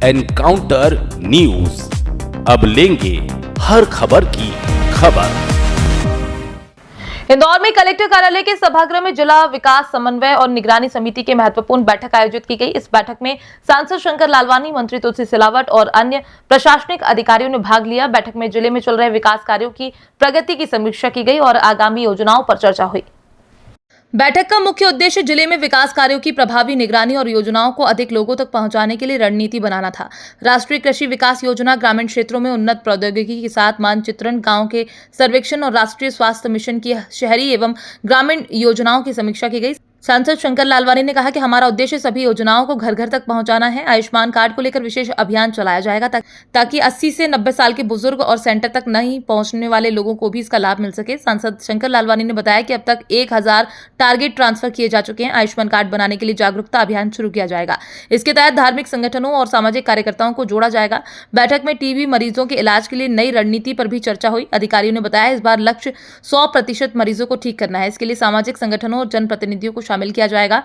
Encounter news, अब लेंगे हर खबर की खबर। इंदौर में कलेक्टर कार्यालय के सभागृह में जिला विकास समन्वय और निगरानी समिति की महत्वपूर्ण बैठक आयोजित की गई। इस बैठक में सांसद शंकर लालवानी, मंत्री तुलसी सिलावट और अन्य प्रशासनिक अधिकारियों ने भाग लिया। बैठक में जिले में चल रहे विकास कार्यों की प्रगति की समीक्षा की गई और आगामी योजनाओं पर चर्चा हुई। बैठक का मुख्य उद्देश्य जिले में विकास कार्यों की प्रभावी निगरानी और योजनाओं को अधिक लोगों तक पहुंचाने के लिए रणनीति बनाना था। राष्ट्रीय कृषि विकास योजना, ग्रामीण क्षेत्रों में उन्नत प्रौद्योगिकी के साथ मानचित्रण, गांव के सर्वेक्षण और राष्ट्रीय स्वास्थ्य मिशन की शहरी एवं ग्रामीण योजनाओं की समीक्षा की गई। सांसद शंकर लालवानी ने कहा कि हमारा उद्देश्य सभी योजनाओं को घर घर तक पहुंचाना है। आयुष्मान कार्ड को लेकर विशेष अभियान चलाया जाएगा ताकि 80 से 90 साल के बुजुर्ग और सेंटर तक नहीं पहुंचने वाले लोगों को भी इसका लाभ मिल सके। सांसद शंकर लालवानी ने बताया कि अब तक 1000 टारगेट ट्रांसफर किए जा चुके हैं। आयुष्मान कार्ड बनाने के लिए जागरूकता अभियान शुरू किया जाएगा। इसके तहत धार्मिक संगठनों और सामाजिक कार्यकर्ताओं को जोड़ा जाएगा। बैठक में टीबी मरीजों के इलाज के लिए नई रणनीति पर भी चर्चा हुई। अधिकारियों ने बताया इस बार लक्ष्य 100% मरीजों को ठीक करना है। इसके लिए सामाजिक संगठनों और जनप्रतिनिधियों को शामिल किया जाएगा।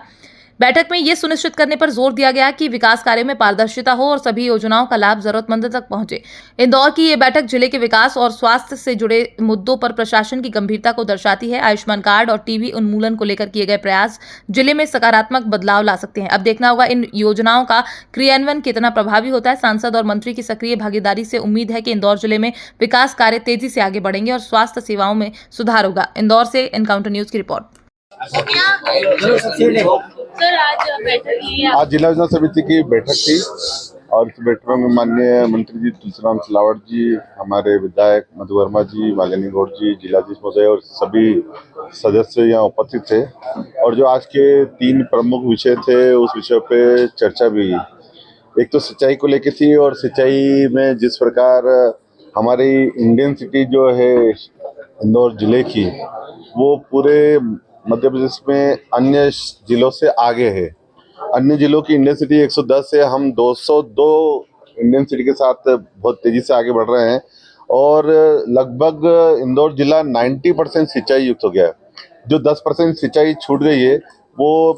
बैठक में यह सुनिश्चित करने पर जोर दिया गया कि विकास कार्यों में पारदर्शिता हो और सभी योजनाओं का लाभ जरूरतमंद तक पहुंचे। इंदौर की यह बैठक जिले के विकास और स्वास्थ्य से जुड़े मुद्दों पर प्रशासन की गंभीरता को दर्शाती है। आयुष्मान कार्ड और टीबी उन्मूलन को लेकर किए गए प्रयास जिले में सकारात्मक बदलाव ला सकते हैं। अब देखना होगा इन योजनाओं का क्रियान्वयन कितना प्रभावी होता है। सांसद और मंत्री की सक्रिय भागीदारी से उम्मीद है कि इंदौर जिले में विकास कार्य तेजी से आगे बढ़ेंगे और स्वास्थ्य सेवाओं में सुधार होगा। इंदौर से एनकाउंटर न्यूज की रिपोर्ट। सर, आज जिला योजना समिति की बैठक थी और इस बैठक में माननीय मंत्री जी तुलसीराम सिलावट जी, हमारे विधायक मधु वर्मा जी, मालिनी गौड़ जी, जिलाधीश महोदय और सभी सदस्य यहाँ उपस्थित थे। और जो आज के 3 प्रमुख विषय थे उस विषय पे चर्चा भी। एक तो सिंचाई को लेकर थी और सिंचाई में जिस प्रकार हमारी इंडियन सिटी जो है इंदौर जिले की, वो पूरे मध्य प्रदेश में अन्य जिलों से आगे है। अन्य जिलों की इंडियन सिटी 110 है, हम 202 इंडियन सिटी के साथ बहुत तेजी से आगे बढ़ रहे हैं और लगभग इंदौर जिला 90% सिंचाई युक्त हो गया है। जो 10% सिंचाई छूट गई है वो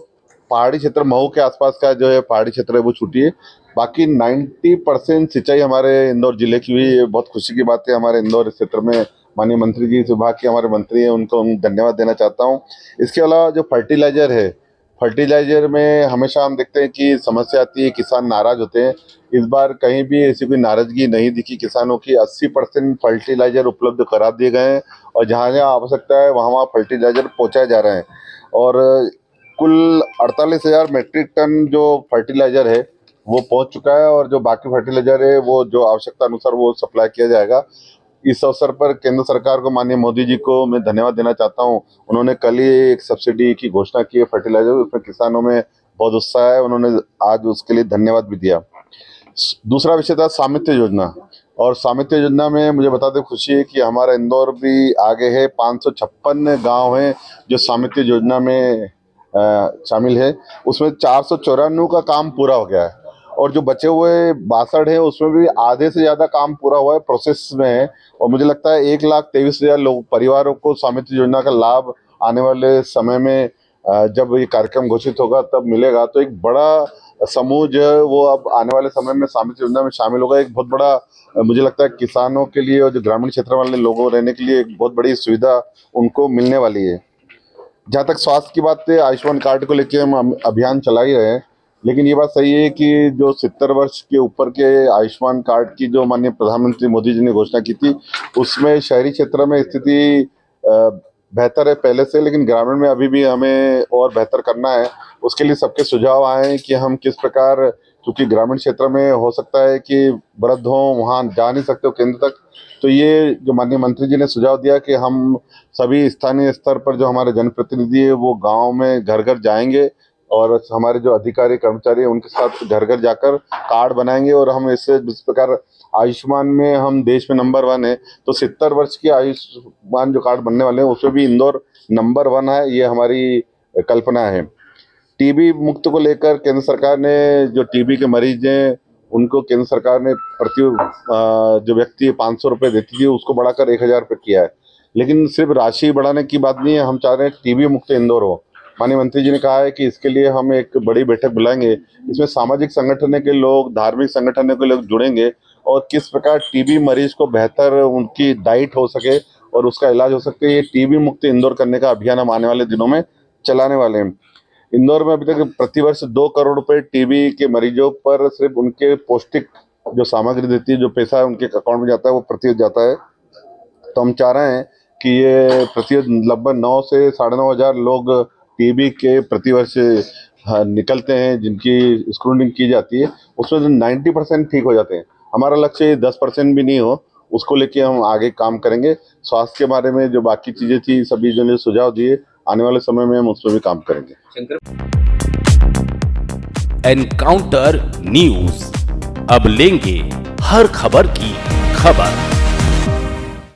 पहाड़ी क्षेत्र, मऊ के आसपास का जो है पहाड़ी क्षेत्र है वो छूटी है। बाकी 90% सिंचाई हमारे इंदौर जिले की हुई है। बहुत खुशी की बात है। हमारे इंदौर क्षेत्र में माननीय मंत्री जी, इस विभाग के हमारे मंत्री हैं, उनको धन्यवाद देना चाहता हूं। इसके अलावा जो फर्टिलाइजर है, फर्टिलाइजर में हमेशा हम देखते हैं कि समस्या आती है, किसान नाराज होते हैं। इस बार कहीं भी ऐसी कोई नाराजगी नहीं दिखी किसानों की। 80% फर्टिलाइजर उपलब्ध करा दिए गए हैं और जहाँ जहाँ आवश्यकता है वहाँ फर्टिलाइजर पहुँचाए जा रहे हैं। और कुल 48,000 मैट्रिक टन जो फर्टिलाइजर है वो पहुँच चुका है और जो बाकी फर्टिलाइजर है वो जो आवश्यकता अनुसार वो सप्लाई किया जाएगा। इस अवसर पर केंद्र सरकार को, माननीय मोदी जी को मैं धन्यवाद देना चाहता हूं। उन्होंने कल ही एक सब्सिडी की घोषणा की है फर्टिलाइजर, उसमें किसानों में बहुत उत्साह है। उन्होंने आज उसके लिए धन्यवाद भी दिया। दूसरा विषय था सामित्य योजना, और सामित्य योजना में मुझे बताते खुशी है कि हमारा इंदौर भी आगे है। 556 गाँव हैं जो सामित्य योजना में शामिल है। उसमें 494 का काम पूरा हो गया है और जो बचे हुए 62 है उसमें भी आधे से ज्यादा काम पूरा हुआ है, प्रोसेस में है। और मुझे लगता है 1,23,000 लोग, परिवारों को सामित्य योजना का लाभ आने वाले समय में जब ये कार्यक्रम घोषित होगा तब मिलेगा। तो एक बड़ा समूह जो है वो अब आने वाले समय में सामित्य योजना में शामिल होगा। एक बहुत बड़ा मुझे लगता है किसानों के लिए और जो ग्रामीण क्षेत्र वाले लोगों रहने के लिए एक बहुत बड़ी सुविधा उनको मिलने वाली है। जहाँ तक स्वास्थ्य की बात है, आयुष्मान कार्ड को लेकर हम अभियान चला ही रहे हैं, लेकिन ये बात सही है कि जो 70 वर्ष के ऊपर के आयुष्मान कार्ड की जो माननीय प्रधानमंत्री मोदी जी ने घोषणा की थी उसमें शहरी क्षेत्र में स्थिति बेहतर है पहले से, लेकिन ग्रामीण में अभी भी हमें और बेहतर करना है। उसके लिए सबके सुझाव आए हैं कि हम किस प्रकार, क्योंकि ग्रामीण क्षेत्र में हो सकता है कि वृद्ध हों, वहाँ जा नहीं सकते हो केंद्र तक, तो ये जो माननीय मंत्री जी ने सुझाव दिया कि हम सभी स्थानीय स्तर पर जो हमारे जनप्रतिनिधि है वो गाँव में घर घर जाएंगे और हमारे जो अधिकारी कर्मचारी हैं उनके साथ घर घर जाकर कार्ड बनाएंगे। और हम इससे जिस प्रकार आयुष्मान में हम देश में नंबर 1 है, तो 70 वर्ष की आयुष्मान जो कार्ड बनने वाले हैं उसमें भी इंदौर नंबर 1 है, ये हमारी कल्पना है। टीबी मुक्त को लेकर केंद्र सरकार ने, जो टीबी के मरीज हैं उनको केंद्र सरकार ने प्रति जो व्यक्ति 500 रुपये देती थी उसको बढ़ाकर 1,000 रुपये किया है। लेकिन सिर्फ राशि बढ़ाने की बात नहीं है, हम चाह रहे हैं टीबी मुक्त इंदौर हो। माननीय मंत्री जी ने कहा है कि इसके लिए हम एक बड़ी बैठक बुलाएंगे। इसमें सामाजिक संगठन के लोग, धार्मिक संगठन के लोग जुड़ेंगे और किस प्रकार टीबी मरीज को बेहतर उनकी डाइट हो सके और उसका इलाज हो सके। ये टीबी मुक्त इंदौर करने का अभियान हम आने वाले दिनों में चलाने वाले हैं। इंदौर में अभी तक प्रतिवर्ष 2 करोड़ रुपए टीबी के मरीजों पर सिर्फ उनके पौष्टिक जो सामग्री देती है, जो पैसा उनके अकाउंट में जाता है, वो प्रतिवर्ष जाता है। तो हम चाह रहे हैं कि ये प्रतिवर्ष लगभग 9 से 9,500 लोग टीबी के प्रतिवर्ष निकलते हैं, जिनकी स्क्रीनिंग की जाती है। उसमें 90% ठीक हो जाते हैं। हमारा लक्ष्य 10% भी नहीं हो, उसको लेके हम आगे काम करेंगे। स्वास्थ्य के बारे में जो बाकी चीजें थी, सभी जो ने सुझाव दिए, आने वाले समय में हम उस पर भी काम करेंगे। एनकाउंटर न्यूज, अब लेंगे हर खबर की खबर।